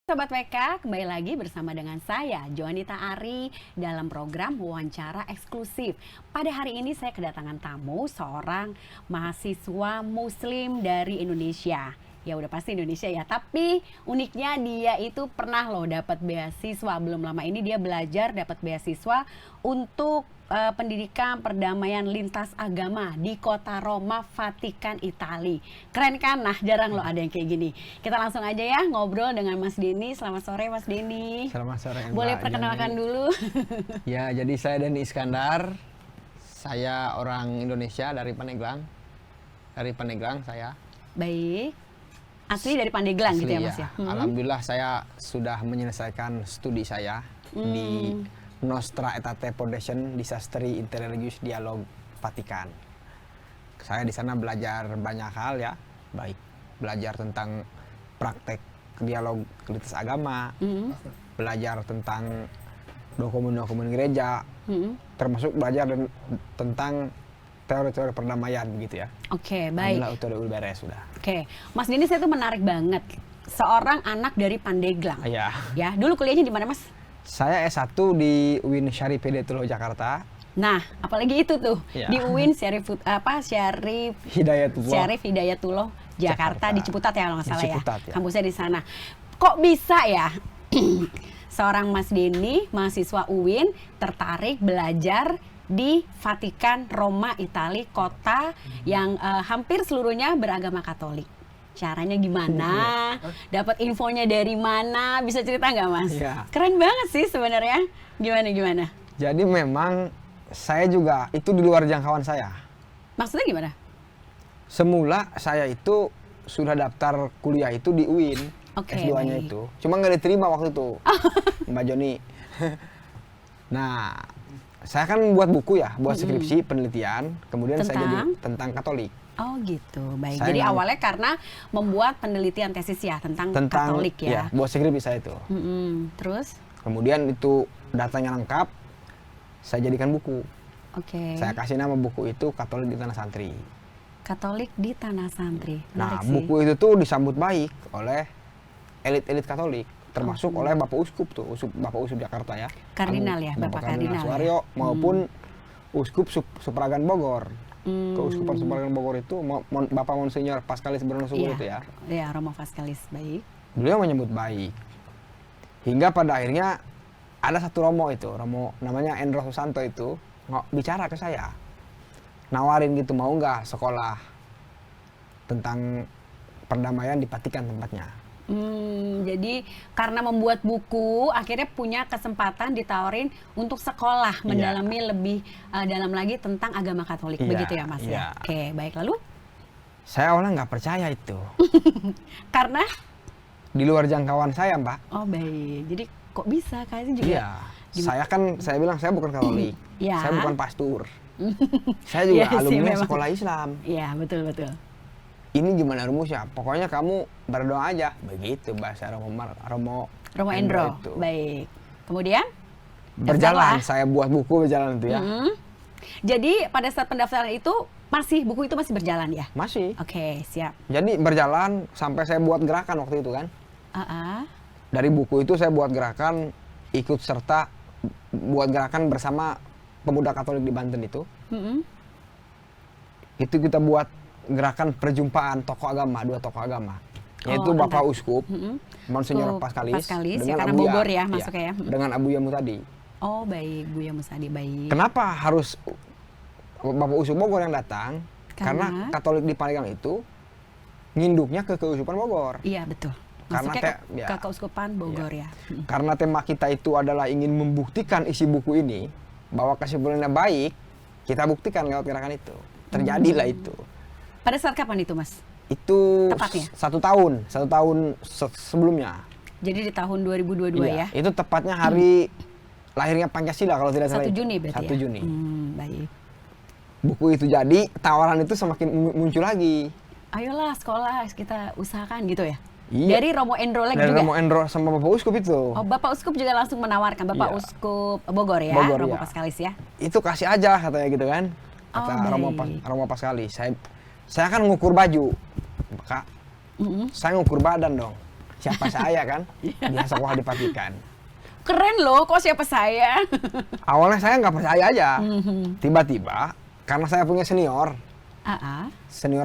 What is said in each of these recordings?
Sobat WK, kembali lagi bersama dengan saya, Joanita Ari, dalam program wawancara eksklusif. Pada hari ini saya kedatangan tamu, seorang mahasiswa muslim dari Indonesia. Ya udah pasti Indonesia ya, tapi uniknya dia itu pernah loh dapat beasiswa. Belum lama ini dia belajar dapat beasiswa untuk pendidikan perdamaian lintas agama di kota Roma, Vatikan, Itali. Keren kan? Nah, jarang loh ada yang kayak gini. Kita langsung aja ya ngobrol dengan Mas Denny. Selamat sore Mas Denny. Selamat sore Mbak. Boleh perkenalkan dulu? Ya, jadi saya Denny Iskandar. Saya orang Indonesia dari Pandeglang. Dari Pandeglang saya. Baik. Asli dari Pandeglang gitu ya Mas ya? Alhamdulillah saya sudah menyelesaikan studi saya di Nostra Aetate Foundation Disasteri Interreligious Dialog Vatikan. Saya di sana belajar banyak hal ya, baik belajar tentang praktek dialog lintas agama, belajar tentang dokumen-dokumen gereja, termasuk belajar tentang teori-teori perdamaian gitu ya. Oke, baik. Alhamdulillah udah beres sudah. Oke, Mas Denny saya tuh menarik banget. Seorang anak dari Pandeglang. Iya. Ya, dulu kuliahnya di mana Mas? Saya S1 di UIN Syarif Hidayatullah Jakarta. Nah, apalagi itu tuh Ya. di UIN Syarif Hidayatullah Jakarta di Ciputat ya kalau nggak salah ya. Kampusnya di sana. Kok bisa ya seorang Mas Denny, mahasiswa UIN, tertarik belajar di Vatikan, Roma, Itali, kota yang hampir seluruhnya beragama Katolik? Caranya gimana? Dapat infonya dari mana? Bisa cerita nggak Mas? Ya. Keren banget sih sebenarnya. Gimana? Jadi memang saya juga itu di luar jangkauan saya. Maksudnya gimana? Semula saya itu sudah daftar kuliah itu di UIN, S2-nya itu. Cuma nggak diterima waktu itu, Mbak Joni. Nah, saya kan buat buku ya, buat skripsi, penelitian, kemudian saya jadi tentang Katolik. Oh gitu, baik. Jadi awalnya karena membuat penelitian tesis ya tentang Katolik ya. Iya, buat skripsi saya itu. Terus? Kemudian itu datanya lengkap, saya jadikan buku. Oke. Saya kasih nama buku itu Katolik di Tanah Santri. Katolik di Tanah Santri. Nah, buku itu tuh disambut baik oleh elit-elit Katolik, termasuk oleh Bapak Uskup tuh, Bapak Uskup Jakarta ya. Kardinal ya, Bapak Kardinal Suwaryo maupun Uskup Supragan Bogor. Keuskupan Supragan Bogor itu Bapak Monsinyur Paskalis Bruno Subur itu ya. Iya, Romo Paskalis, baik. Beliau menyambut baik. Hingga pada akhirnya ada satu Romo itu, Romo namanya Endro Susanto itu bicara ke saya. Nawarin gitu, mau nggak sekolah tentang perdamaian di Vatikan tempatnya. Jadi karena membuat buku akhirnya punya kesempatan ditawarin untuk sekolah mendalami lebih dalam lagi tentang agama Katolik, begitu ya Mas ya. Oke, baik, lalu? Saya awalnya nggak percaya itu. Karena? Di luar jangkauan saya Mbak. Oh baik, jadi kok bisa kayaknya juga? Iya, saya bilang saya bukan Katolik, saya bukan pastor. Saya juga alumni sekolah Islam. Iya, betul. Ini gimana rumusnya? Pokoknya kamu berdoa aja. Begitu bahasa Romo Endro itu. Baik. Kemudian? Berjalan, saya buat buku berjalan itu ya. Jadi pada saat pendaftaran itu, buku itu masih berjalan ya? Masih. Oke, siap. Jadi berjalan sampai saya buat gerakan waktu itu kan. Dari buku itu saya buat gerakan, ikut serta buat gerakan bersama pemuda Katolik di Banten itu. Itu kita buat gerakan perjumpaan dua tokoh agama, yaitu Bapak Uskup, Monsinyur Paskalis dengan karena Abuya, Bogor ya masuknya ya. Dengan Abuya Mutadi. Oh baik, Buya Musadi, baik. Kenapa harus Bapak Uskup Bogor yang datang? Karena Katolik di Pandeglang itu nginduknya ke Keuskupan Bogor. Iya betul. Masuknya ke Keuskupan Bogor ya. Karena tema kita itu adalah ingin membuktikan isi buku ini bahwa kesimpulannya baik, kita buktikan lewat gerakan itu. Terjadilah itu. Pada saat kapan itu Mas? Itu tepatnya? satu tahun sebelumnya. Jadi di tahun 2022 ya? Itu tepatnya hari lahirnya Pancasila kalau tidak salah. 1 Juni berarti 1 Juni. Baik. Buku itu jadi, tawaran itu semakin muncul lagi. Ayolah sekolah, kita usahakan gitu ya? Iya. Dari Romo Endro lagi dari juga? Romo Endro sama Bapak Uskup itu. Oh, Bapak Uskup juga langsung menawarkan, Bapak Uskup Bogor ya? Romo Paskalis ya? Itu kasih aja katanya gitu kan. Kata Romo Paskalis. Saya kan ngukur baju, Kak. Saya ngukur badan dong. siapa saya kan, dia sekolah di Vatikan. Keren loh, kok siapa saya? Awalnya saya nggak percaya aja, tiba-tiba karena saya punya senior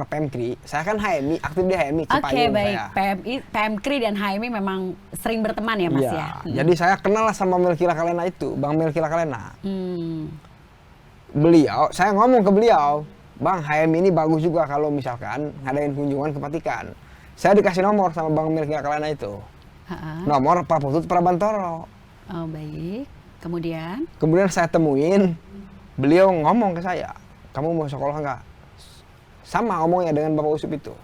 PMKRI, saya kan HMI, aktif di HMI Oke, Cipayung baik. saya. PMKRI dan HMI memang sering berteman ya Mas ya? Jadi saya kenal lah sama Melki Lakalena itu, Bang Melki Lakalena. Hmm. Beliau, saya ngomong ke beliau, Bang HMI ini bagus juga kalau misalkan ngadain kunjungan ke Vatikan. Saya dikasih nomor sama Bang Melki Lakalena itu. Nomor Pak Putut Prabantoro. Oh baik, kemudian saya temuin, beliau ngomong ke saya, kamu mau sekolah nggak? Sama ngomongnya dengan Bapak Usup itu.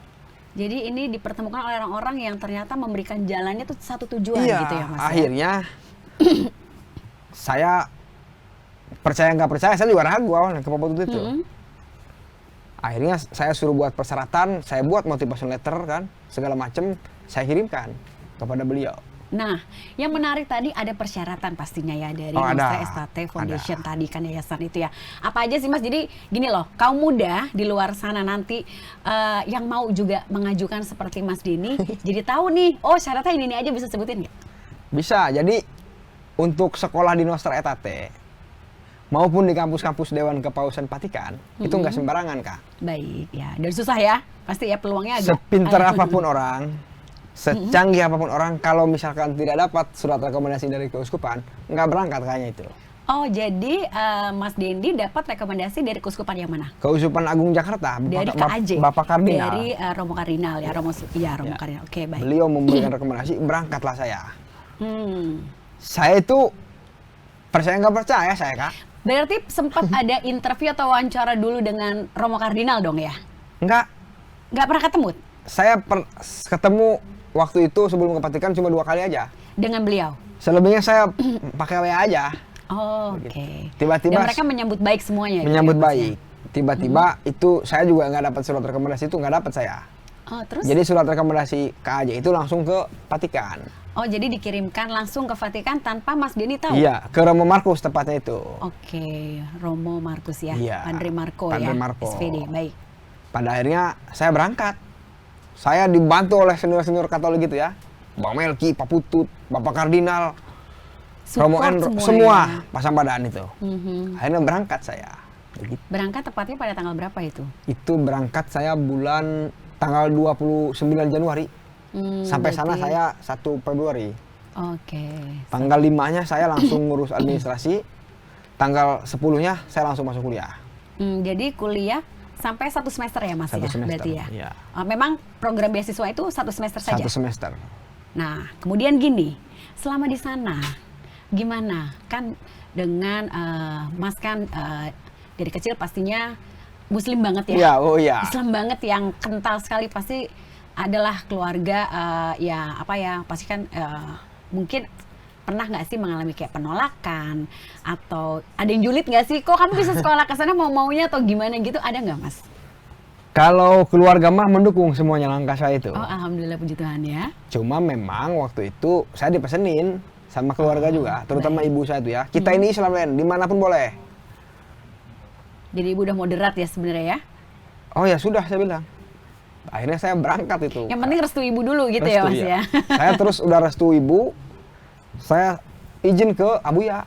jadi ini dipertemukan oleh orang-orang yang ternyata memberikan jalannya tuh satu tujuan Iya, gitu ya Mas? akhirnya saya percaya nggak percaya, saya juga ragu awalnya ke Bapak Putut itu. Akhirnya saya suruh buat persyaratan, saya buat motivation letter kan, segala macam, saya kirimkan kepada beliau. Nah, yang menarik tadi ada persyaratan pastinya ya dari ada. Nostra Aetate Foundation tadi kan yayasan itu ya. Apa aja sih Mas? Jadi gini loh, kaum muda di luar sana nanti yang mau juga mengajukan seperti Mas Denny, jadi tahu nih, oh syaratnya ini aja, bisa sebutin nggak? Bisa, jadi untuk sekolah di Nostra Aetate maupun di kampus-kampus Dewan Kepausan Vatikan itu nggak sembarangan Kak. Baik ya, dan susah ya, pasti ya peluangnya agak. Sepintar apapun orang, secanggih apapun orang, kalau misalkan tidak dapat surat rekomendasi dari keuskupan, nggak berangkat kayaknya itu. Oh, jadi Mas Denny dapat rekomendasi dari keuskupan yang mana? Keuskupan Agung Jakarta, Dari KAJ, Bapak Kardinal. dari Romo Kardinal ya, Romo Kardinal. Oke, baik. Beliau memberikan rekomendasi, berangkatlah saya. Hmm. Saya itu percaya nggak percaya saya Kak. Berarti sempat ada interview atau wawancara dulu dengan Romo Kardinal dong ya? Nggak, Nggak pernah ketemu saya ketemu waktu itu sebelum ke Vatikan cuma 2 kali aja. dengan beliau? Selebihnya saya pakai WA aja. Oh, oke. Tiba-tiba Dan mereka menyambut baik semuanya? menyambut gitu ya, Mas, baik. Tiba-tiba itu saya juga nggak dapat surat rekomendasi itu, nggak dapat saya. ya? Oh, terus? Jadi surat rekomendasi KAJ itu langsung ke Vatikan. Oh, jadi dikirimkan langsung ke Vatikan tanpa Mas Denny tahu? Iya, ke Romo Markus tepatnya itu. Oke, Romo Markus ya, Iya, Padre Marco Padre ya, Marco. SVD, baik. Pada akhirnya saya berangkat. Saya dibantu oleh senior-senior Katolik gitu ya. Bang Melki, Pak Putut, Bapak Kardinal, Romo Support semua ya. pasang badan itu. Mhm. Akhirnya berangkat saya. Begitu. Berangkat tepatnya pada tanggal berapa itu? Itu berangkat saya bulan tanggal 29 Januari. Sampai sana berarti- saya 1 Februari. Oke. Tanggal 5-nya saya langsung ngurus administrasi. Tanggal 10-nya saya langsung masuk kuliah. Jadi kuliah sampai 1 semester ya Mas 1 ya? semester, Berarti ya? iya. Memang program beasiswa itu 1 semester saja? 1 semester. Nah, kemudian gini, selama di sana gimana? Kan dengan Mas kan dari kecil pastinya Muslim banget ya? Iya, oh iya. Islam banget yang kental sekali, pasti adalah keluarga ya apa ya, pasti kan mungkin pernah nggak sih mengalami kayak penolakan atau ada yang julid nggak sih? Kok kamu bisa sekolah ke sana mau-maunya atau gimana gitu? Ada nggak Mas? Kalau keluarga mah mendukung semuanya langkah saya itu. Oh, alhamdulillah, puji Tuhan ya. Cuma memang waktu itu saya dipesenin sama keluarga juga, terutama baik. ibu saya itu ya. Kita ini Islam lain, dimanapun boleh. Jadi ibu udah moderat ya sebenarnya ya? Oh ya sudah, saya bilang. Akhirnya saya berangkat itu. Yang penting restu ibu dulu gitu ya Restu, Mas iya. ya? Saya terus udah restu ibu, saya izin ke Abuya,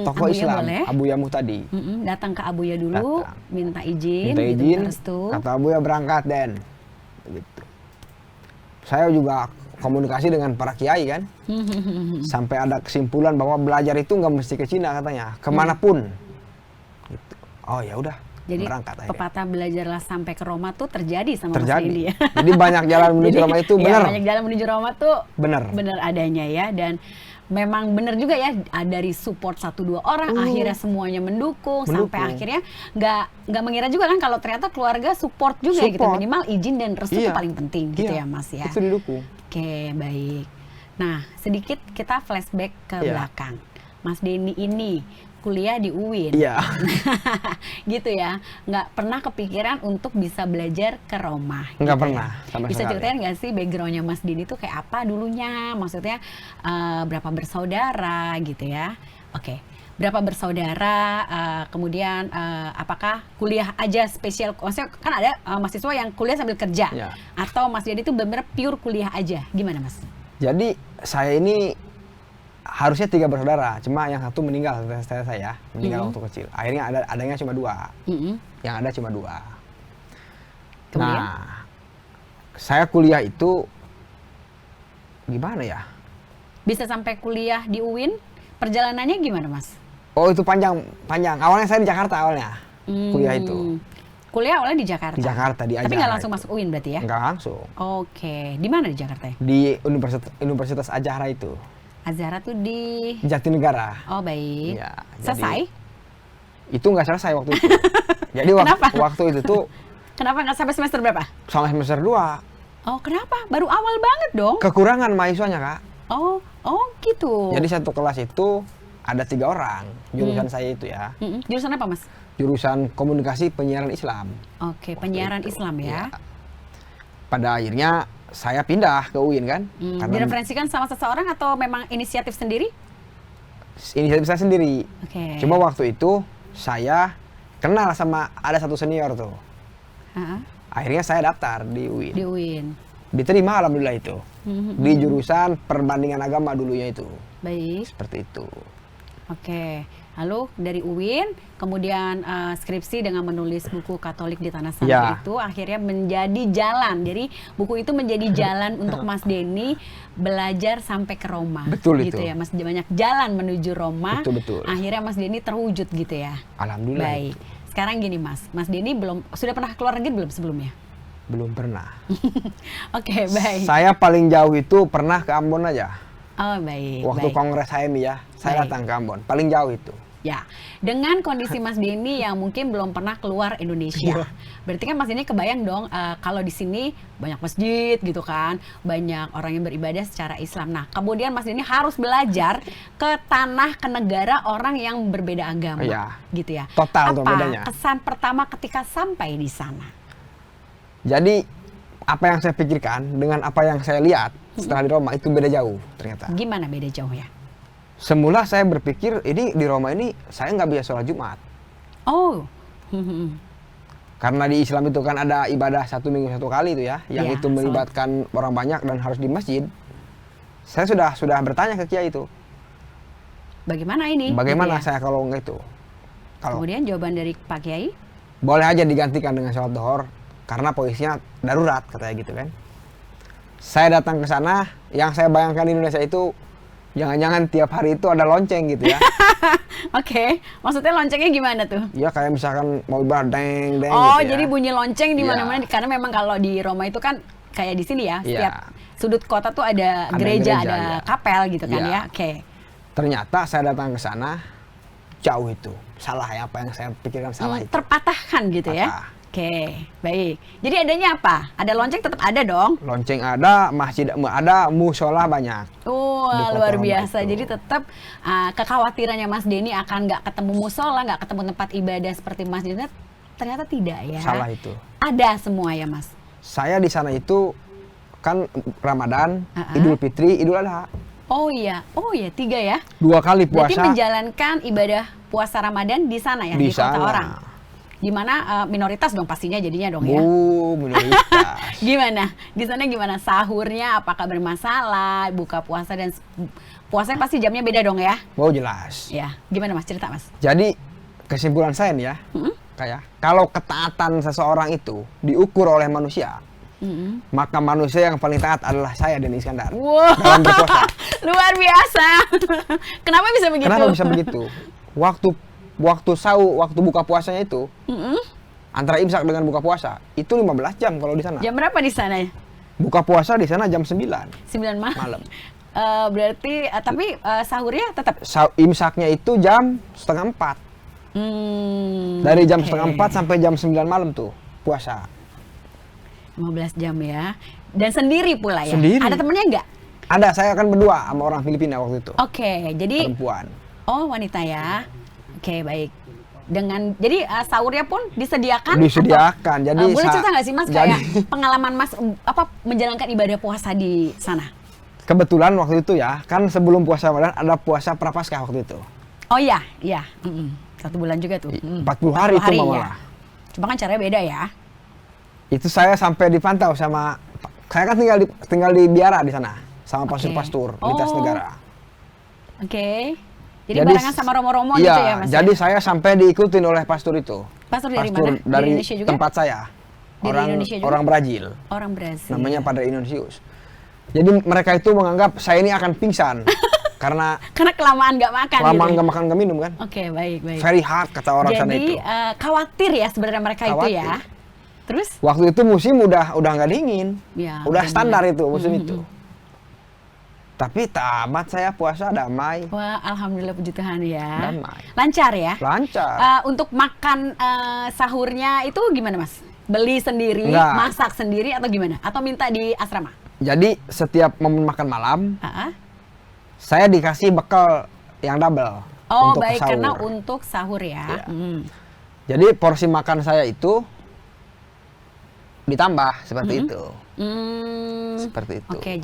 tokoh Abuya Islam, boleh? Abuya Muhtadi. Datang ke Abuya dulu, Datang. minta izin, Minta gitu, izin, minta restu. kata Abuya berangkat Den. Gitu. Saya juga komunikasi dengan para kiai kan, sampai ada kesimpulan bahwa belajar itu nggak mesti ke Cina katanya, kemanapun. Gitu. Oh ya udah, Jadi berangkat akhirnya. pepatah belajarlah sampai ke Roma tuh terjadi sama Mas Terjadi. Denny ya. Jadi banyak jalan menuju Jadi, Roma itu ya, benar. banyak jalan menuju Roma tuh Benar. benar adanya ya, dan memang benar juga ya, dari support 1-2 orang akhirnya semuanya mendukung. Sampai akhirnya nggak mengira juga kan kalau ternyata keluarga support juga gitu, Support. minimal izin dan restu itu Iya. paling penting gitu Iya, ya Mas ya. Itu didukung. Oke, baik. Nah, sedikit kita flashback ke Iya. belakang. Mas Denny ini kuliah di UIN. Iya. Gitu ya. Nggak pernah kepikiran untuk bisa belajar ke Roma. Nggak gitu pernah, ya. sama Bisa sekali. ceritain nggak sih backgroundnya Mas Denny itu kayak apa dulunya? Maksudnya berapa bersaudara gitu ya? Oke. berapa bersaudara, kemudian apakah kuliah aja spesial, maksudnya kan ada mahasiswa yang kuliah sambil kerja, Ya. atau Mas Dedi itu benar-benar pure kuliah aja, gimana Mas? Jadi saya ini harusnya 3 bersaudara, cuma yang satu meninggal setelah saya meninggal waktu kecil. Akhirnya adanya cuma 2, yang ada cuma 2. Kemudian? Nah, saya kuliah itu gimana ya? Bisa sampai kuliah di UIN, perjalanannya gimana Mas? Oh itu panjang. Awalnya saya di Jakarta awalnya kuliah itu. Kuliah awalnya di Jakarta? Di Jakarta, di Tapi nggak Ajara langsung itu. masuk UIN berarti ya? Enggak langsung. Oke, di mana di Jakarta ya? Di Universitas Ajara itu, Azhara tuh di... Jatinegara. Oh baik. Iya, Selesai? Itu nggak selesai waktu itu. Jadi Kenapa? waktu itu tuh Kenapa nggak sampai semester berapa? sampai semester 2 Oh kenapa? Baru awal banget dong? kekurangan mahasiswanya, Kak. Oh gitu. Jadi satu kelas itu ada 3 orang, jurusan saya itu ya. Jurusan apa Mas? Jurusan komunikasi penyiaran Islam. Oke, penyiaran itu. Islam ya. Pada akhirnya saya pindah ke UIN kan. Direferensikan sama seseorang atau memang inisiatif sendiri? Inisiatif saya sendiri. Oke. Cuma waktu itu saya kenal sama ada satu senior tuh. Ha-ha. Akhirnya saya daftar di UIN. Di UIN. Diterima alhamdulillah itu. Di jurusan perbandingan agama dulunya itu. Baik. Seperti itu. Oke. Lalu dari UIN, kemudian skripsi dengan menulis buku Katolik di Tanah Santri Ya. itu akhirnya menjadi jalan. Jadi buku itu menjadi jalan untuk Mas Denny belajar sampai ke Roma. Betul gitu itu. ya, Mas, banyak jalan menuju Roma. Betul. Akhirnya Mas Denny terwujud gitu ya. Alhamdulillah. Baik. Sekarang gini Mas Denny sudah pernah keluar negeri belum sebelumnya? Belum pernah. Oke, baik. Saya paling jauh itu pernah ke Ambon aja. Oh, baik. Waktu baik. Kongres HMI ya, Baik. saya datang ke Ambon. Paling jauh itu. Ya, dengan kondisi Mas Denny yang mungkin belum pernah keluar Indonesia, berarti kan Mas Denny kebayang dong kalau di sini banyak masjid gitu kan, banyak orang yang beribadah secara Islam. Nah, kemudian Mas Denny harus belajar ke tanah, ke negara orang yang berbeda agama, Iya. gitu ya. Total tuh Apa bedanya. kesan pertama ketika sampai di sana? Jadi apa yang saya pikirkan dengan apa yang saya lihat setelah di Roma itu beda jauh ternyata. Gimana beda jauhnya? Semula saya berpikir ini di Roma ini saya nggak bisa sholat Jumat. Oh, Karena di Islam itu kan ada ibadah 1 minggu 1 kali itu ya, yang Iya, itu melibatkan orang banyak dan harus di masjid. Saya sudah bertanya ke kiai itu, bagaimana ini? bagaimana Gitu ya. saya kalau nggak itu? Kalau Kemudian jawaban dari Pak Kiai? boleh aja digantikan dengan sholat duhur karena posisinya darurat katanya gitu kan. Saya datang ke sana, yang saya bayangkan di Indonesia itu jangan-jangan tiap hari itu ada lonceng gitu ya. Oke, maksudnya loncengnya gimana tuh? Ya kayak misalkan mau ibarat deng Oh, gitu ya. jadi bunyi lonceng di Iya. mana-mana karena memang kalau di Roma itu kan kayak di sini ya, Iya. setiap sudut kota tuh ada Ada gereja, gereja, ada iya. kapel gitu kan Iya. ya. Oke. Ternyata saya datang ke sana jauh itu. Salah ya apa yang saya pikirkan salah itu. Terpatahkan gitu ya. Patah. Oke, baik. Jadi adanya apa? Ada lonceng tetap ada dong. Lonceng ada, masjid ada, musola banyak. Di kota Luar Roma biasa. itu. Jadi tetap kekhawatirannya Mas Denny akan nggak ketemu musola, nggak ketemu tempat ibadah seperti masjid, ternyata tidak ya. Salah itu. Ada semua ya Mas. Saya di sana itu kan Ramadan, Idul Fitri, Idul Adha. Oh iya, 3 ya. 2 kali Berarti puasa menjalankan ibadah puasa Ramadan di sana ya, di di kota sana. orang. Di mana minoritas dong pastinya jadinya dong ya. Minoritas. Gimana? Di sana gimana sahurnya? Apakah bermasalah? Buka puasa dan puasanya pasti jamnya beda dong ya? Mau jelas. Ya, gimana Mas, cerita Mas? Jadi kesimpulan saya nih ya, kayak kalau ketaatan seseorang itu diukur oleh manusia, maka manusia yang paling taat adalah saya Denny Iskandar Wow, dalam berpuasa. luar biasa. Kenapa bisa begitu? Kenapa bisa begitu? Waktu buka puasanya itu antara imsak dengan buka puasa itu 15 jam kalau di sana. Jam berapa di sana ya? Buka puasa di sana jam 9 9 malam. Berarti tapi sahurnya tetap Imsaknya itu jam 3:30. Dari jam oke. 3:30 sampai jam 9 malam tuh puasa. 15 jam ya. Dan sendiri pula ya? Sendiri. Ada temennya nggak? Ada, saya akan berdua sama orang Filipina waktu itu. Oke, jadi Perempuan. oh wanita ya. Oke, baik. Jadi sahurnya pun disediakan? Disediakan. Atau, Jadi boleh cerita nggak sih Mas jadi- kayak pengalaman Mas menjalankan ibadah puasa di sana? Kebetulan waktu itu ya, kan sebelum puasa Ramadan ada puasa Prapaskah waktu itu. Oh iya, iya. 1 bulan juga tuh. 40 hari itu malah. ya. Cuma kan caranya beda ya. Itu saya sampai dipantau sama, saya kan tinggal di biara di sana sama pastur-pastur lintas negara. Oke. Jadi barengan sama romo-romo gitu ya Mas? Jadi saya sampai diikutin oleh pastor itu. Pastor dari mana? Dari Indonesia juga? tempat saya. Indonesia juga? Orang Brazil. Orang Brazil. Namanya Padre Ignatius. Jadi mereka itu menganggap saya ini akan pingsan karena kelamaan nggak makan. Nggak makan nggak minum kan? Oke, baik. Very hard kata orang sana Jadi itu. khawatir ya sebenarnya mereka itu ya. Terus? Waktu itu musim udah nggak dingin. Ya, udah standar itu musim itu. Tapi tamat saya puasa damai. Wah, alhamdulillah puji Tuhan ya. Damai. Lancar ya? Lancar. Untuk makan sahurnya itu gimana Mas? Beli sendiri, Enggak. masak sendiri atau gimana? Atau minta di asrama? Jadi setiap momen makan malam, saya dikasih bekal yang double Oh untuk baik, sahur. karena untuk sahur ya. Iya. Jadi porsi makan saya itu ditambah seperti itu. Seperti itu. Oke,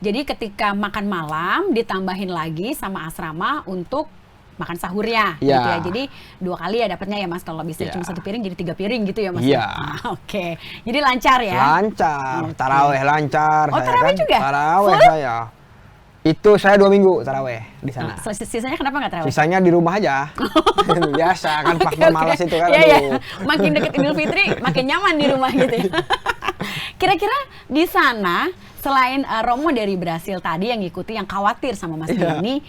jadi ketika makan malam ditambahin lagi sama asrama untuk makan sahurnya, gitu ya. Jadi 2 kali ya dapatnya ya Mas. Kalau bisa cuma 1 piring jadi 3 piring gitu ya Mas. Iya. Oke, jadi lancar ya. Lancar, taraweh lancar. Oh, saya taraweh kan. juga? Taraweh Full? saya. Itu saya 2 minggu taraweh di sana. Sisanya kenapa nggak taraweh? Sisanya di rumah aja. Biasa kan faktor malas itu kan. Iya, iya. aduh. Makin deket Idul Fitri, makin nyaman di rumah gitu ya. Kira-kira di sana selain Romo dari Brasil tadi yang ngikuti, yang khawatir sama Mas Denny,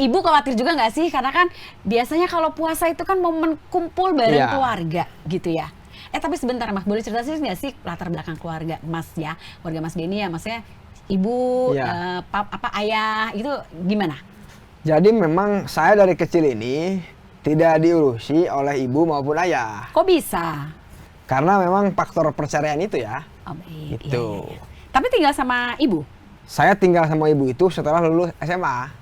Ibu khawatir juga nggak sih? Karena kan biasanya kalau puasa itu kan momen kumpul bareng keluarga gitu ya. Tapi sebentar Mas, boleh cerita sih nggak sih latar belakang keluarga Mas ya? Keluarga Mas Denny ya, maksudnya ibu, ayah, itu gimana? Jadi memang saya dari kecil ini tidak diurusi oleh ibu maupun ayah. Kok bisa? Karena memang faktor perceraian itu ya. Oh, baik. Gitu. Iya. Tapi tinggal sama ibu? Saya tinggal sama ibu itu setelah lulus SMA.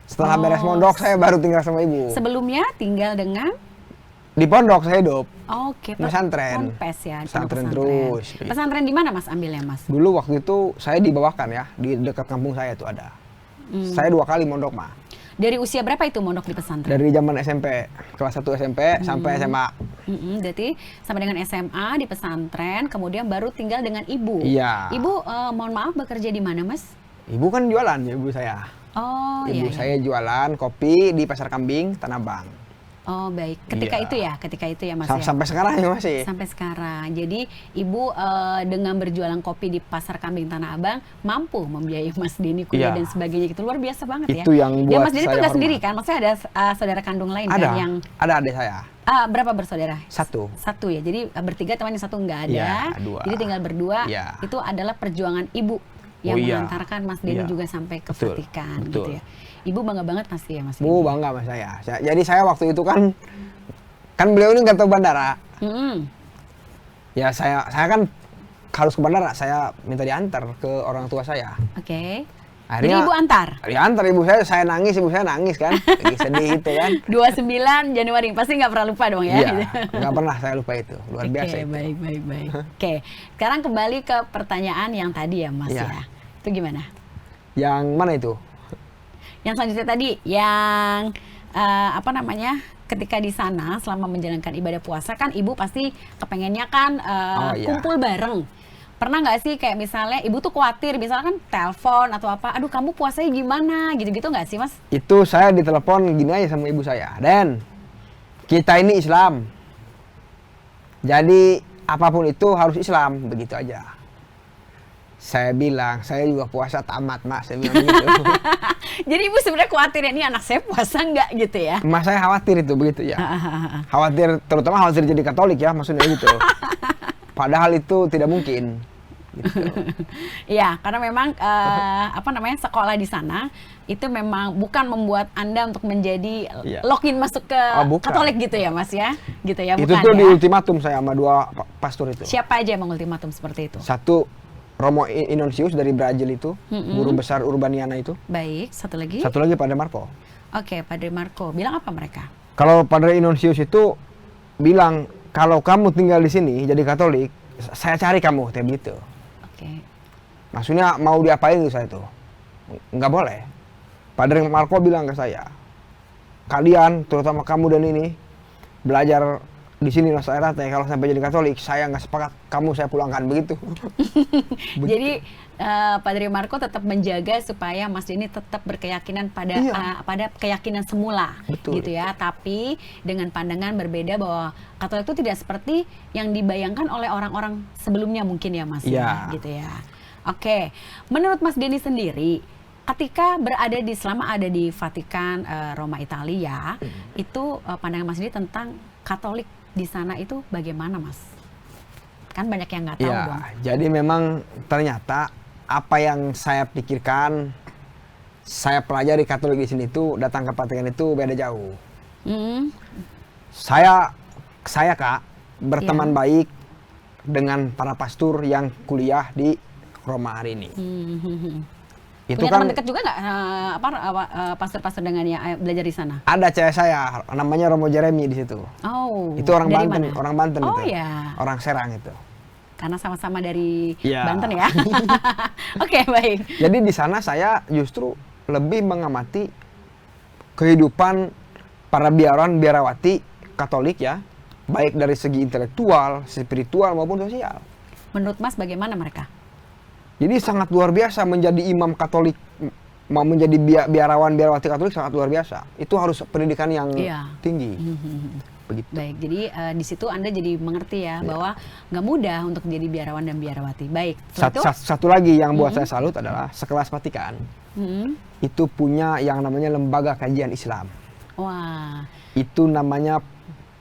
Setelah beres mondok saya baru tinggal sama ibu. Sebelumnya tinggal dengan? Di pondok saya hidup. Oke, pesantren. Ponpes ya. Pesantren terus. Pesantren di mana Mas ambilnya Mas? Dulu waktu itu saya dibawakan ya, di dekat kampung saya itu ada. Saya 2 kali mondok mah. Dari usia berapa itu mondok di pesantren? Dari zaman SMP, kelas 1 SMP sampai SMA. Berarti sampai dengan SMA di pesantren, kemudian baru tinggal dengan ibu. Iya. Ibu, mohon maaf bekerja di mana Mas? Ibu kan jualan ya ibu saya. Oh Ibu iya. saya jualan kopi di Pasar Kambing, Tanah Abang. Oh baik, ketika itu ya Mas ya? Sampai sekarang ya masih. Sampai sekarang. Jadi ibu dengan berjualan kopi di Pasar Kambing Tanah Abang mampu membiayai Mas Denny kuliah dan sebagainya gitu. Luar biasa banget ya. Itu yang buat Mas Denny saya tuh nggak hormat. sendiri kan? Maksudnya ada saudara kandung lain Ada, kan yang ada adik saya. berapa bersaudara? 1. 1 ya. Jadi bertiga teman yang 1 nggak ada. Iya, 2. Jadi tinggal berdua. Iya. Itu adalah perjuangan ibu yang mengantarkan Mas Denny juga sampai ke Vatikan gitu ya. Ibu bangga banget pasti ya Mas Denny. Bu bangga sama saya. Jadi saya waktu itu kan beliau ini nggak tahu bandara. Ya saya kan harus ke bandara. Saya minta diantar ke orang tua saya. Oke. Akhirnya, jadi ibu antar? Diantar ibu saya nangis kan. Lagi sedih itu kan. 29 Januari, pasti nggak pernah lupa dong ya? Iya, nggak pernah saya lupa itu. Luar biasa itu. Baik. Oke, sekarang kembali ke pertanyaan yang tadi ya Mas ya. Itu gimana? Yang mana itu? Yang selanjutnya tadi, yang ketika di sana selama menjalankan ibadah puasa kan ibu pasti kepengennya kan kumpul bareng. Pernah nggak sih kayak misalnya ibu tuh khawatir, misalnya kan telepon atau apa, aduh kamu puasanya gimana, gitu-gitu nggak sih Mas? Itu saya ditelepon gini aja sama ibu saya, Den, kita ini Islam, jadi apapun itu harus Islam, begitu aja. Saya bilang, saya juga puasa tamat Mak, saya bilang begitu. Jadi ibu sebenarnya khawatir ya, ini anak saya puasa nggak gitu ya? Mas saya khawatir itu begitu ya, terutama khawatir jadi Katolik ya, maksudnya gitu. Padahal itu tidak mungkin. Gitu. Iya, karena memang sekolah di sana itu memang bukan membuat Anda untuk menjadi login masuk ke Katolik gitu ya Mas ya, gitu ya. Itu bukan, tuh ya? di ultimatum saya sama 2 pastor itu. Siapa aja yang mengultimatum seperti itu? 1 Romo Ignatius dari Brazil itu, guru besar Urbaniana itu. Baik, satu lagi Padre Marco. Oke, Padre Marco. Bilang apa mereka? Kalau Padre Ignatius itu bilang, kalau kamu tinggal di sini jadi Katolik, saya cari kamu, kayak gitu. Oke. Maksudnya mau diapain itu saya tuh? Nggak boleh. Padre Marco bilang ke saya, kalian, terutama kamu dan ini, belajar di sini Nostra Aetate, kalau sampai jadi Katolik, saya nggak sepakat, kamu saya pulangkan, begitu. Jadi Padre Marco tetap menjaga supaya Mas Denny tetap berkeyakinan pada Iya. pada keyakinan semula, Betul. gitu ya. Tapi dengan pandangan berbeda bahwa Katolik itu tidak seperti yang dibayangkan oleh orang-orang sebelumnya mungkin ya Mas, Iya. gitu ya. Oke, menurut Mas Denny sendiri, ketika berada selama ada di Vatikan, Roma, Italia, itu pandangan Mas Denny tentang Katolik di sana itu bagaimana, Mas? Kan banyak yang nggak tahu Ya, dong. jadi memang ternyata apa yang saya pikirkan, saya pelajari Katolik di sini itu, datang ke Vatikan itu beda jauh. Hmm, Saya Kak, berteman Iya. baik dengan para pastor yang kuliah di Roma hari ini. Itu Punya kan teman dekat juga nggak pastor-pastor dengan yang belajar di sana? ada cewek saya, namanya Romo Jeremy di situ. Oh, Itu orang dari Banten, mana? orang Banten Oh itu. ya, Orang Serang itu. karena sama-sama dari Iya. Banten ya. Oke, baik. Jadi di sana saya justru lebih mengamati kehidupan para biarawan biarawati Katolik ya, baik dari segi intelektual, spiritual maupun sosial. Menurut Mas bagaimana mereka? Jadi sangat luar biasa menjadi imam Katolik, mau menjadi biarawan biarawati Katolik sangat luar biasa. Itu harus pendidikan yang Iya. tinggi. Begitu. Baik, jadi di situ Anda jadi mengerti ya bahwa nggak mudah untuk menjadi biarawan dan biarawati. Baik, setelah itu, Satu lagi yang buat saya salut adalah sekelas Vatikan Hmm, itu punya yang namanya lembaga kajian Islam. wah, Itu namanya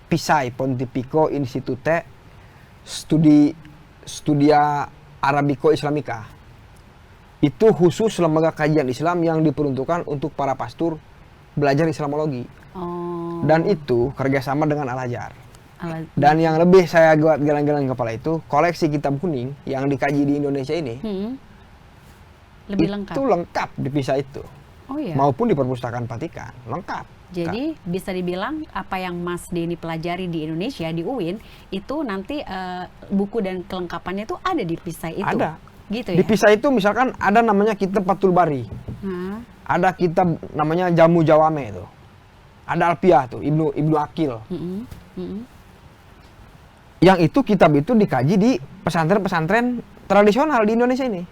PISAI, Pontificio Institute Studia Arabico Islamica. Itu khusus lembaga kajian Islam yang diperuntukkan untuk para pastor belajar Islamologi. oh, Dan itu kerjasama dengan Al-Azhar. ala- Dan yang lebih saya buat geleng-geleng kepala itu, koleksi kitab kuning yang dikaji di Indonesia ini, Hmm, lebih lengkap. itu lengkap di PISAI itu. Oh ya. Maupun di perpustakaan Vatikan, lengkap. Jadi bisa dibilang apa yang Mas Denny pelajari di Indonesia di UIN itu nanti buku dan kelengkapannya itu ada di PISAI itu. Ada. Gitu Di ya. PISAI itu misalkan ada namanya kitab Fathul Bari. Hah? Ada kitab namanya Jamu Jawame itu. Ada Alfiah tuh, Ibnu Akil. Mm-mm, mm-mm. Yang itu kitab itu dikaji di pesantren-pesantren tradisional di Indonesia ini.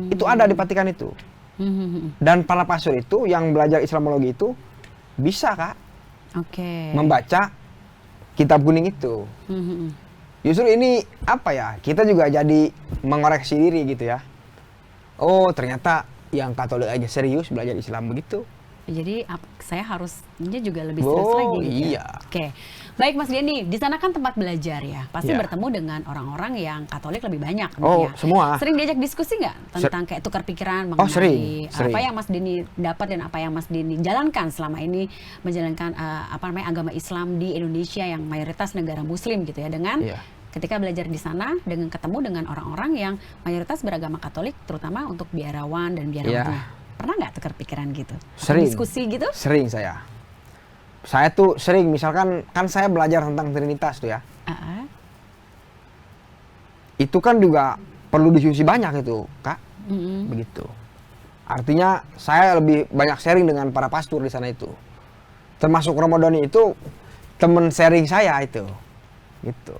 Itu ada di Vatikan itu. Mhm. Dan para pastor itu yang belajar Islamologi itu bisa Kak Oke. membaca kitab kuning itu. Mhm. Justru ini apa ya? Kita juga jadi mengoreksi diri gitu ya. Oh, ternyata yang Katolik aja serius belajar Islam begitu. Jadi saya harusnya juga lebih serius Oh, lagi. Gitu. iya. Oke. Baik Mas Denny, di sana kan tempat belajar ya. Pasti Iya. bertemu dengan orang-orang yang Katolik lebih banyak. Oh, ya. semua. Sering diajak diskusi nggak tentang kayak tukar pikiran Oh, mengenai sering. apa yang Mas Denny dapat dan apa yang Mas Denny jalankan selama ini menjalankan agama Islam di Indonesia yang mayoritas negara Muslim gitu ya, dengan Iya. ketika belajar di sana dengan ketemu dengan orang-orang yang mayoritas beragama Katolik, terutama untuk biarawan dan biarawatinya. Iya. Pernah nggak tukar pikiran gitu? Atau Sering. diskusi gitu? Sering saya. Saya tuh sering, misalkan kan saya belajar tentang Trinitas tuh ya. Ah, Itu kan juga perlu diskusi banyak itu, Kak. mm-mm. Begitu. Artinya saya lebih banyak sharing dengan para pastor di sana itu. Termasuk Ramadhani itu temen sharing saya itu. Gitu.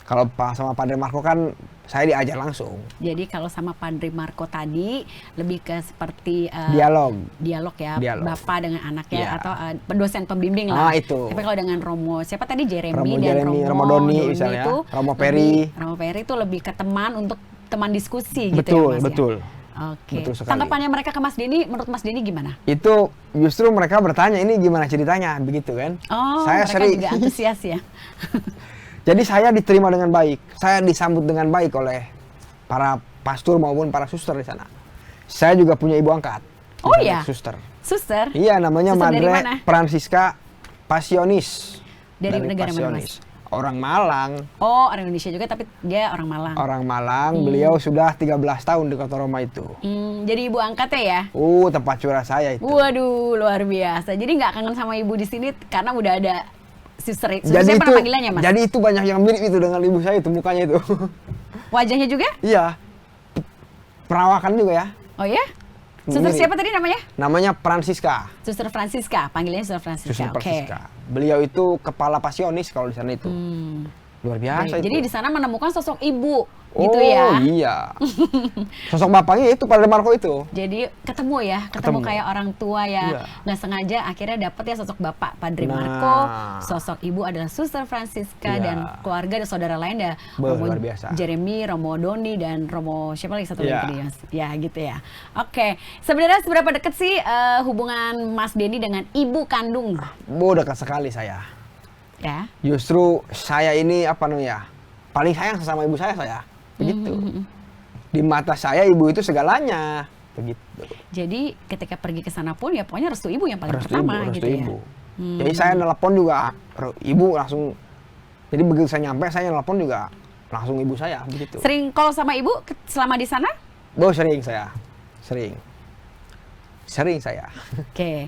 Kalau sama Padre Marco kan saya diajar langsung. Jadi kalau sama Padre Marco tadi lebih ke seperti dialog ya, Dialog. bapak dengan anaknya Iya. atau dosen pembimbing lah. Ah, itu. Tapi kalau dengan Romo siapa tadi Jeremy Romo dan Jeremy, Romo Romo Doni misalnya, itu Romo Peri. Romo Peri itu lebih ke teman untuk teman diskusi gitu Betul, ya Mas betul. ya. Oke. Betul sekali. Tanggapannya mereka ke Mas Denny, menurut Mas Denny gimana? Itu justru mereka bertanya ini gimana ceritanya, begitu kan? Oh, Saya mereka sering. juga antusias ya. Jadi saya diterima dengan baik, saya disambut dengan baik oleh para pastor maupun para suster di sana. Saya juga punya ibu angkat. Oh bukan iya? Suster. Suster? Iya, namanya Suster dari mana? Madre Francisca Passionis. Dari negara mana, Mas? Orang Malang. Oh, orang Indonesia juga tapi dia orang Malang. Orang Malang, beliau sudah 13 tahun di Kota Roma itu. Jadi ibu angkatnya ya? Tempat curah saya itu. Waduh, luar biasa. Jadi nggak kangen sama ibu di sini karena udah ada suster. Jadi Saya itu, pernah panggilannya, Mas. jadi itu banyak yang mirip itu dengan ibu saya itu mukanya itu. Wajahnya juga? Iya. Perawakan juga ya. Oh ya? Suster mirip. siapa tadi namanya? Namanya Francisca. Suster Francisca, panggilannya Suster Francisca. Suster Oke. Francisca. Beliau itu kepala pasionis kalau di sana itu. Luar biasa Baik, itu. jadi di sana menemukan sosok ibu, Oh gitu ya. iya. Sosok bapaknya itu Padre Marco itu. Jadi ketemu Ketemu. kayak orang tua ya, Iya. nggak sengaja akhirnya dapet ya sosok bapak Padre Nah. Marco, sosok ibu adalah Suster Francisca Iya. dan keluarga dan saudara lain ya, Luar biasa. Jeremy, Romo Doni dan Romo siapa lagi satu Iya. lagi tadi, Mas? Ya gitu ya. Oke, sebenarnya seberapa dekat sih hubungan Mas Denny dengan ibu kandung? Dekat sekali saya. Ya. Justru saya ini apa namanya? Paling sayang sama ibu saya. Begitu. Di mata saya ibu itu segalanya. Begitu. Jadi ketika pergi ke sana pun ya pokoknya restu ibu yang paling Restu pertama ibu, gitu restu ya. ibu. Jadi saya nelpon juga ibu langsung. Jadi begitu saya nyampe saya nelpon juga langsung ibu saya begitu. Sering call sama ibu selama di sana? Sering saya. Sering saya. Oke,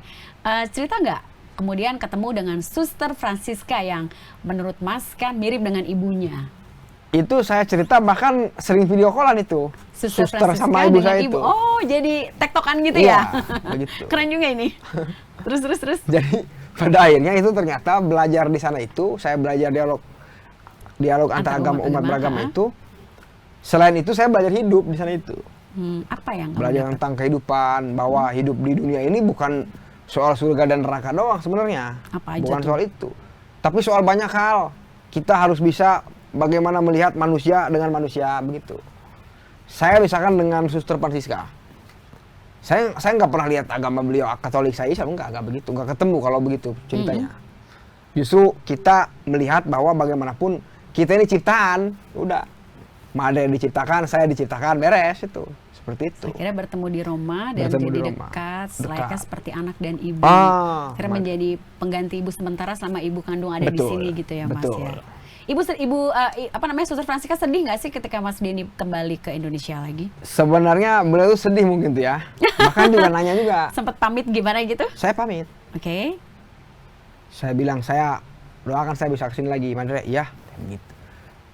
cerita nggak kemudian ketemu dengan Suster Francisca yang menurut Mas kan mirip dengan ibunya. Itu saya cerita bahkan sering video callan itu. Suster Francisca sama ibu dengan saya itu. Oh, jadi tektokan gitu Iya, ya? begitu. Keren juga ini. Terus. Jadi pada akhirnya itu ternyata belajar di sana itu saya belajar dialog antar agama umat beragama itu. Selain itu saya belajar hidup di sana itu. Apa yang kamu Belajar dapat? tentang kehidupan, bahwa hidup di dunia ini bukan soal surga dan neraka doang sebenarnya. Apa aja Bukan tuh? soal itu. Tapi soal banyak hal. Kita harus bisa bagaimana melihat manusia dengan manusia begitu. Saya misalkan dengan Suster Francisca. Saya nggak pernah lihat agama beliau Katolik, saya Islam, nggak begitu, nggak ketemu kalau begitu ceritanya. Justru kita melihat bahwa bagaimanapun kita ini ciptaan, udah. Ada yang diciptakan, saya diciptakan, beres itu. Seperti itu. Akhirnya bertemu di Roma dan Bertemu di jadi Roma. dekat, layaknya Dekat. seperti anak dan ibu. Akhirnya Mak- menjadi pengganti ibu sementara selama ibu kandung ada di Betul, sini gitu ya Mas betul. ya. Apa namanya Suster Francisca sedih nggak sih ketika Mas Denny kembali ke Indonesia lagi? Sebenarnya beliau tuh sedih mungkin tuh ya. Bahkan juga nanya juga. Sempat pamit gimana gitu? Saya pamit. Oke. Saya bilang, saya doakan saya bisa kesini lagi. Madre, iya. Gitu.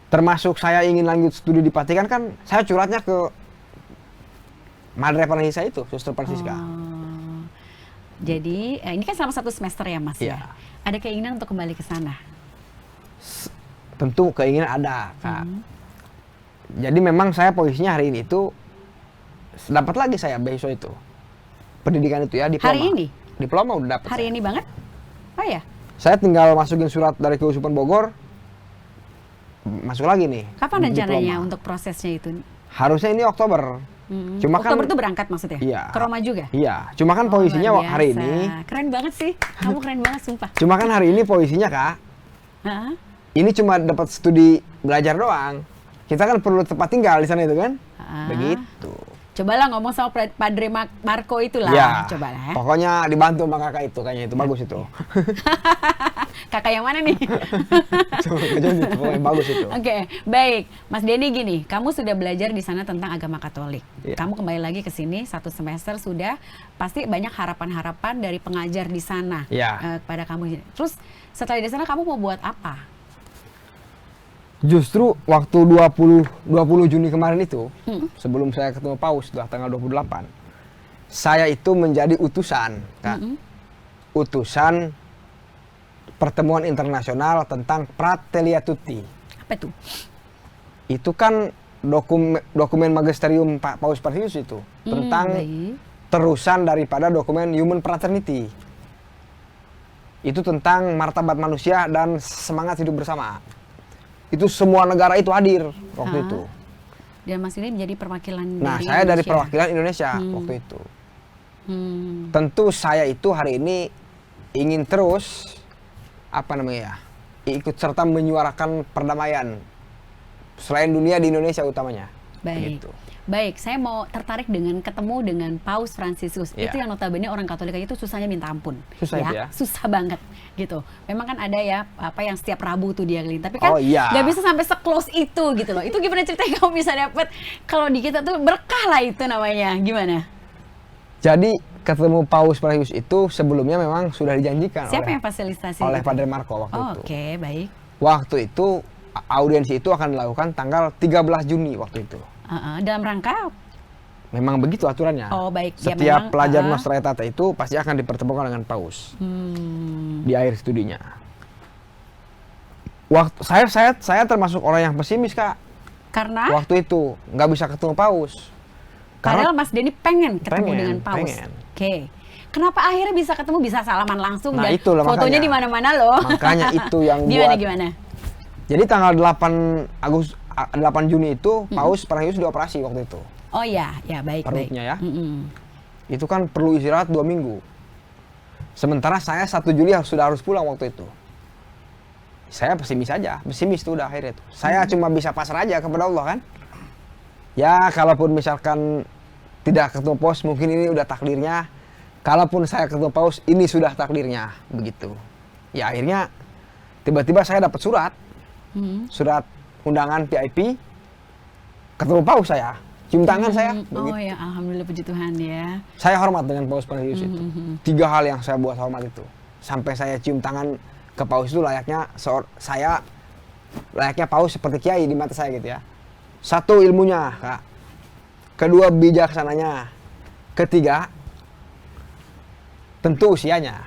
Termasuk saya ingin lanjut studi di Vatikan kan, saya curhatnya ke Madre Francisca itu, Suster Francisca. Oh. Jadi ini kan selama 1 semester ya Mas Iya. ya. Ada keinginan untuk kembali ke sana? Tentu keinginan ada, Kak. Jadi memang saya posisinya hari ini itu dapat lagi saya beasiswa itu. Pendidikan itu ya, diploma. Hari ini? Diploma udah dapat. Hari saya. ini banget? Oh ya. Saya tinggal masukin surat dari Keuskupan Bogor. Masuk lagi nih. Kapan diploma. rencananya untuk prosesnya itu? Harusnya ini Oktober. Cuma Oktober kan tuh berangkat maksudnya? Iya. Ke Roma juga? Iya, cuma kan Oh, posisinya luar hari biasa. ini. Keren banget sih. Kamu keren banget sumpah. Cuma kan hari ini posisinya, Kak. Hah? Ini cuma dapat studi belajar doang. Kita kan perlu tempat tinggal di sana itu kan? Ah. Begitu. Cobalah ngomong sama Padre Marco itulah. Ya, Cobalah ya. pokoknya dibantu sama kakak itu, kayaknya itu bagus itu. Kakak yang mana nih? Pokoknya bagus itu. Oke, baik. Mas Denny gini, kamu sudah belajar di sana tentang agama Katolik. Iya. Kamu kembali lagi ke sini 1 semester sudah, pasti banyak harapan-harapan dari pengajar di sana Iya. kepada kamu. Terus setelah di sana kamu mau buat apa? Justru waktu 20 Juni kemarin itu, sebelum saya ketemu Paus sudah tanggal 28, saya itu menjadi utusan, Kak. Utusan pertemuan internasional tentang Fratelli Tutti. Apa itu? Itu kan dokumen magisterium Pak Paus Partisius itu tentang Baik. terusan daripada dokumen Human Fraternity. Itu tentang martabat manusia dan semangat hidup bersama. Itu semua negara itu hadir waktu Ah. itu. Dan Mas ini menjadi perwakilan Nah, dari saya dari Indonesia. perwakilan Indonesia waktu itu. Hmm. Tentu saya itu hari ini ingin terus apa namanya ya, ikut serta menyuarakan perdamaian selain dunia di Indonesia utamanya. Baik. Begitu. Baik, saya mau tertarik dengan ketemu dengan Paus Fransiskus. Iya. Itu yang notabene orang Katolik aja itu susahnya minta ampun. Susah itu ya? Susah banget gitu. Memang kan ada ya apa yang setiap Rabu tuh dia keliling. Tapi kan Oh, iya. nggak bisa sampai se-close itu gitu loh. Itu gimana ceritanya kamu bisa dapet kalau di kita tuh berkah lah itu namanya. Gimana? Jadi ketemu Paus Partisius itu sebelumnya memang sudah dijanjikan Siapa oleh yang fasilitasi? oleh itu? Padre Marco waktu Oh, itu. Oke, baik. Waktu itu audiensi itu akan dilakukan tanggal 13 Juni waktu itu. Dalam rangka memang begitu aturannya. Oh baik. Ya, Setiap memang, pelajar Nostra Aetate itu pasti akan dipertemukan dengan paus di akhir studinya. Waktu saya termasuk orang yang pesimis, Kak. Karena Waktu itu nggak bisa ketemu paus. padahal Mas Denny pengen ketemu pengen, dengan paus. pengen. Oke. Kenapa akhirnya bisa ketemu, bisa salaman langsung Nah, dan itulah fotonya makanya. di mana-mana loh. Makanya itu yang Gimana? Jadi tanggal 8 Juni itu paus Franciscus dioperasi waktu itu. Oh ya, baik. Perutnya ya. Mm-mm. Itu kan perlu istirahat 2 minggu. Sementara saya 1 Juli sudah harus pulang waktu itu. Saya pesimis tuh udah akhirnya tuh. Saya cuma bisa pasrah aja kepada Allah kan. Ya kalaupun misalkan tidak ketemu paus, mungkin ini udah takdirnya. Kalaupun saya ketemu paus, ini sudah takdirnya, begitu. Ya akhirnya tiba-tiba saya dapat surat undangan VIP, ketemu paus saya, cium tangan saya. Oh Begitu. ya, alhamdulillah, puji Tuhan ya. Saya hormat dengan Paus Franciscus itu. 3 hal yang saya buat hormat itu. Sampai saya cium tangan ke paus itu layaknya paus seperti kiai di mata saya gitu ya. 1, ilmunya, Kak. 2, bijaksananya. 3, tentu usianya.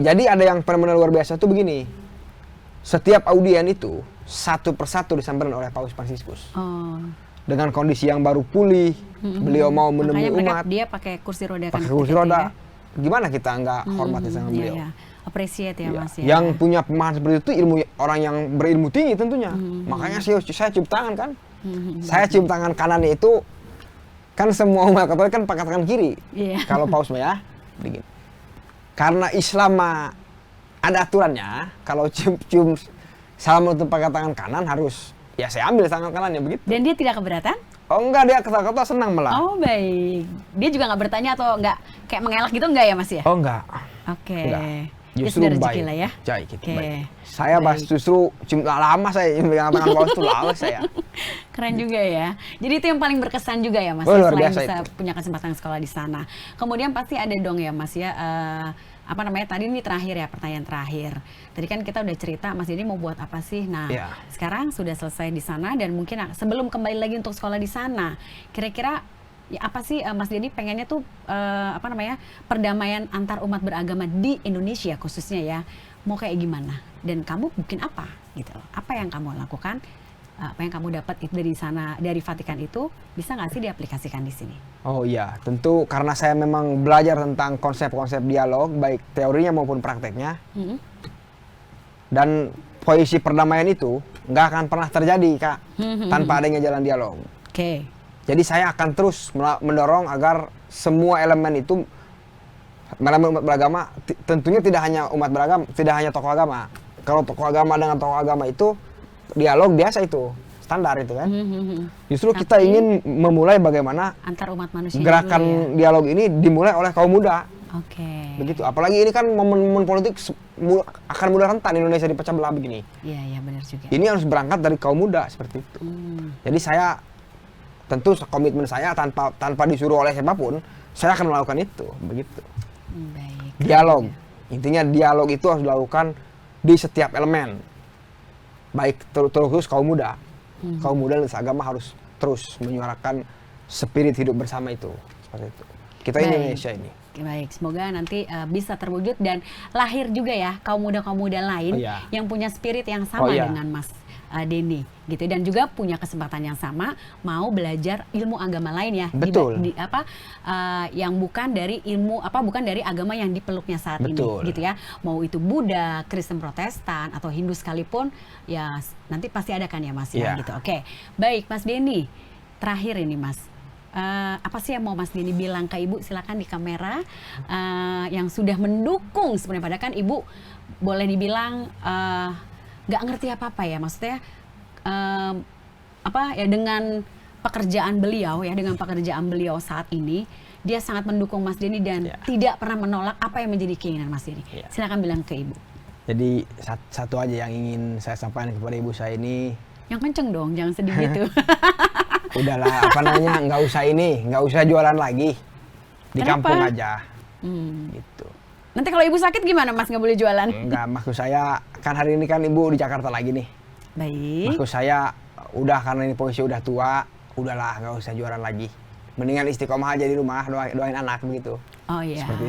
Jadi ada yang benar-benar luar biasa tuh begini. Setiap audien itu satu persatu disamperin oleh Paus Franciscus. Oh. Dengan kondisi yang baru pulih, beliau mau menemui umat. Dia pakai kursi roda kan. Pakai kursi roda. Gimana kita nggak hormati sama beliau? Iya. Appreciate ya, Mas ya. Yang punya pemahaman seperti itu orang yang berilmu tinggi tentunya. Makanya saya cium tangan kan. Saya cium tangan kanannya itu kan semua umat Katolik kan pakai tangan kiri. Iya. Kalau paus mah ya. Begini. Karena Islam mah ada aturannya, kalau cium salam untuk pakai tangan kanan harus ya saya ambil tangan kanannya begitu. Dan dia tidak keberatan? Oh enggak, dia kata-kata senang malah. Oh baik. Dia juga nggak bertanya atau nggak kayak mengelak gitu enggak ya, Mas ya? Oh enggak. Oke. Enggak. Ya Justru sudah rezeki baik. lah ya. Baik, gitu, Oke. baik. Saya justru cium lama saya pegang tangan paus itu lama saya. Keren juga ya. Jadi itu yang paling berkesan juga ya, Mas. Oh, luar selain biasa bisa itu. punya kesempatan sekolah di sana. Kemudian pasti ada dong ya, Mas ya. Apa namanya, tadi ini terakhir ya, pertanyaan terakhir. Tadi kan kita udah cerita Mas ini mau buat apa sih. Nah, Iya. sekarang sudah selesai di sana dan mungkin sebelum kembali lagi untuk sekolah di sana, kira-kira ya apa sih Mas Denny pengennya tuh apa namanya, perdamaian antar umat beragama di Indonesia khususnya ya, mau kayak gimana? Dan kamu bikin apa gitu loh. Apa yang kamu lakukan? Apa yang kamu dapat itu dari sana, dari Vatikan itu bisa nggak sih diaplikasikan di sini? Oh iya, tentu karena saya memang belajar tentang konsep-konsep dialog, baik teorinya maupun prakteknya. Dan puisi perdamaian itu nggak akan pernah terjadi, Kak, tanpa adanya jalan dialog. Oke. Jadi saya akan terus mendorong agar semua elemen itu, umat beragama, tentunya tidak hanya umat beragama, tidak hanya tokoh agama. Kalau tokoh agama dengan tokoh agama itu dialog biasa itu, standar itu kan. Justru kita ingin memulai bagaimana Antar umat manusia gerakan dulu ya. dialog ini dimulai oleh kaum muda. Oke. Begitu. Apalagi ini kan momen-momen politik akan mudah rentan Indonesia dipecah belah begini. Iya, benar juga. Ini harus berangkat dari kaum muda seperti itu. Jadi saya tentu komitmen saya tanpa disuruh oleh siapapun, saya akan melakukan itu, begitu. Baik. Dialog. Intinya dialog itu harus dilakukan di setiap elemen. Baik terus kaum muda. Kaum muda dan agama harus terus menyuarakan spirit hidup bersama itu. Seperti itu. Kita Baik. Indonesia ini. Baik, semoga nanti bisa terwujud dan lahir juga ya kaum muda lain yang punya spirit yang sama dengan Mas Denny gitu, dan juga punya kesempatan yang sama mau belajar ilmu agama lain ya. Betul. Yang bukan dari bukan dari agama yang dipeluknya saat Betul. ini gitu ya. Mau itu Buddha, Kristen Protestan atau Hindu sekalipun ya nanti pasti ada kan ya Mas ya gitu. Oke. Baik, Mas Denny. Terakhir ini Mas. Apa sih yang mau Mas Denny bilang ke Ibu? Silakan di kamera, yang sudah mendukung sebenarnya, padahal kan Ibu boleh dibilang nggak ngerti apa-apa ya, maksudnya dengan pekerjaan beliau saat ini, dia sangat mendukung Mas Denny dan tidak pernah menolak apa yang menjadi keinginan Mas Denny. Silakan bilang ke Ibu. Jadi satu aja yang ingin saya sampaikan kepada ibu saya ini. Yang kenceng dong, jangan sedih gitu. Udahlah, nggak usah jualan lagi di Kenapa? kampung aja. Gitu. Nanti kalau Ibu sakit gimana Mas, nggak boleh jualan? Enggak, maksud saya kan hari ini kan ibu di Jakarta lagi nih. Baik. Maksud saya udah karena ini posisi udah tua, udahlah nggak usah jualan lagi. Mendingan istiqomah aja di rumah, doain anak begitu. Oh iya, Seperti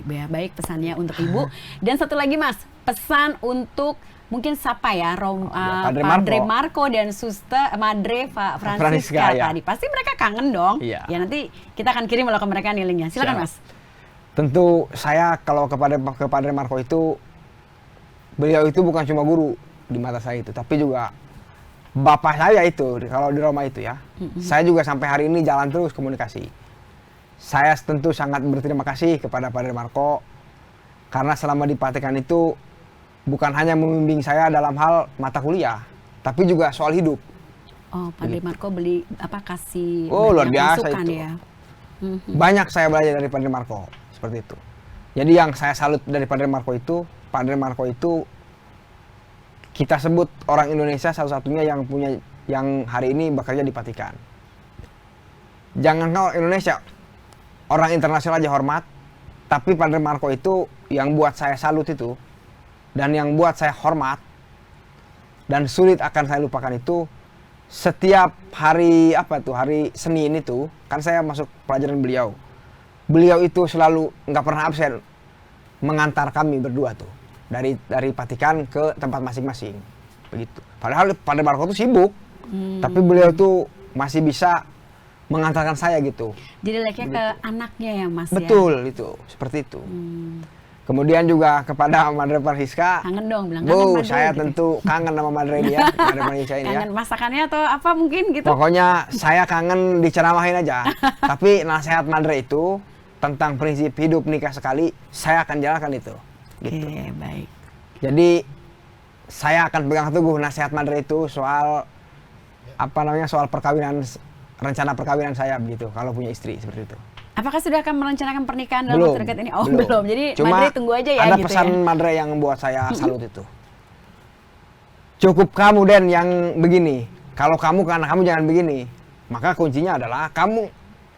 itu. baik pesannya untuk Ibu. Dan satu lagi Mas, pesan untuk mungkin siapa ya, Padre Marco dan Suster Madre Francisca ya. tadi. Pasti mereka kangen dong. Iya. Ya nanti kita akan kirim ke mereka nih linknya. Silakan Siap. Mas. Tentu saya kalau ke Padre Marco itu, beliau itu bukan cuma guru di mata saya itu, tapi juga bapak saya itu kalau di Roma itu ya. Saya juga sampai hari ini jalan terus komunikasi. Saya tentu sangat berterima kasih kepada Padre Marco karena selama di Vatikan itu bukan hanya membimbing saya dalam hal mata kuliah, tapi juga soal hidup. Oh, Padre Marco kasih luar banyak biasa masukan itu. ya. Banyak saya belajar dari Padre Marco seperti itu. Jadi yang saya salut dari Padre Marco itu kita sebut orang Indonesia satu-satunya yang hari ini bekerja di Vatikan. Jangan orang Indonesia, orang internasional aja hormat, tapi Padre Marco itu yang buat saya salut itu, dan yang buat saya hormat, dan sulit akan saya lupakan itu, setiap hari hari Senin itu, kan saya masuk pelajaran beliau. Beliau itu selalu nggak pernah absen mengantar kami berdua tuh dari Vatikan ke tempat masing-masing begitu. Padahal Padre Marco itu sibuk, tapi beliau tuh masih bisa mengantarkan saya gitu. Jadi like-nya ke anaknya ya Mas. Betul ya? Itu seperti itu. Kemudian juga kepada Madre Francisca. Kangen dong, bilang kangen Madre. Saya tentu kangen sama Madre ini ya, Madre Francisca ini ya. Kangen masakannya atau apa mungkin gitu? Pokoknya saya kangen diceramahin aja. Tapi nasihat Madre itu tentang prinsip hidup nikah sekali, saya akan jalankan itu. Gitu. Oke, baik. Jadi saya akan pegang teguh nasihat Madre itu soal soal perkawinan, rencana perkawinan saya begitu kalau punya istri seperti itu. Apakah sudah akan merencanakan pernikahan dalam waktu dekat ini? Oh, belum. belum. Jadi Cuma Madre tunggu aja ya ada gitu pesan ya. Madre yang buat saya salut itu. Cukup kamu Den yang begini. Kalau kamu ke anak kamu jangan begini. Maka kuncinya adalah kamu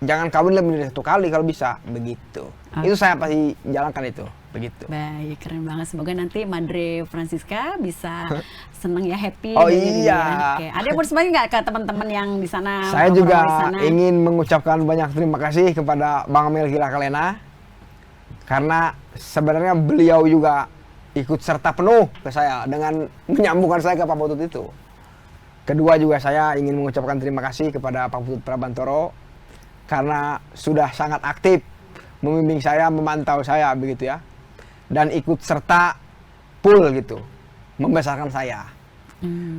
jangan kawin lebih dari 1 kali kalau bisa begitu. Itu saya pasti jalankan itu begitu. Baik, keren banget. Semoga nanti Madre Francisca bisa seneng ya, happy. Oh dan iya. Oke. Ada yang mau disampaikan nggak ke teman-teman yang di sana? Saya orang-orang juga di sana? ingin mengucapkan banyak terima kasih kepada Bang Amel Gila Kalena karena sebenarnya beliau juga ikut serta penuh ke saya dengan menyambungkan saya ke Pak Putut itu. Kedua juga saya ingin mengucapkan terima kasih kepada Pak Putut Prabantoro karena sudah sangat aktif membimbing saya, memantau saya begitu ya. Dan ikut serta full gitu, membesarkan saya.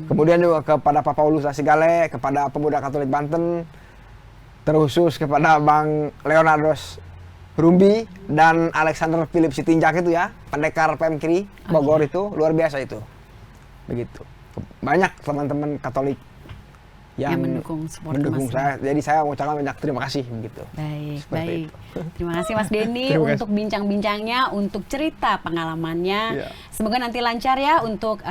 Kemudian juga kepada Pak Paulus Asigale, kepada Pemuda Katolik Banten, terkhusus kepada Bang Leonardos Rumbi dan Alexander Philip Sitinjak itu ya, pendekar PMKRI Bogor itu, luar biasa itu. Begitu. Banyak teman-teman Katolik yang mendukung support mendukung Mas. saya. Jadi saya mengucapkan banyak terima kasih begitu. Baik, Seperti baik. itu. Terima kasih Mas Denny Terima kasih. untuk bincang-bincangnya, untuk cerita pengalamannya. Iya. Semoga nanti lancar ya untuk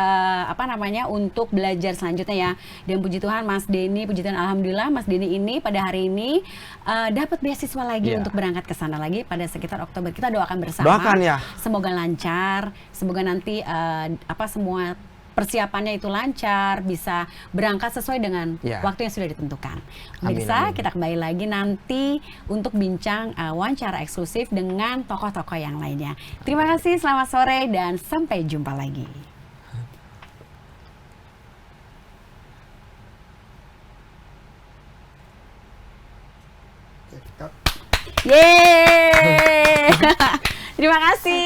untuk belajar selanjutnya ya. Dan puji Tuhan Mas Denny, puji Tuhan alhamdulillah Mas Denny ini pada hari ini dapat beasiswa lagi Iya. untuk berangkat ke sana lagi pada sekitar Oktober. Kita doakan bersama. Doakan ya. Semoga lancar, semoga nanti semua persiapannya itu lancar, bisa berangkat sesuai dengan Ya. waktu yang sudah ditentukan. Amin, Pemirsa, amin. kita kembali lagi nanti untuk bincang wawancara eksklusif dengan tokoh-tokoh yang lainnya. Terima kasih, selamat sore, dan sampai jumpa lagi. Yeay! Terima kasih.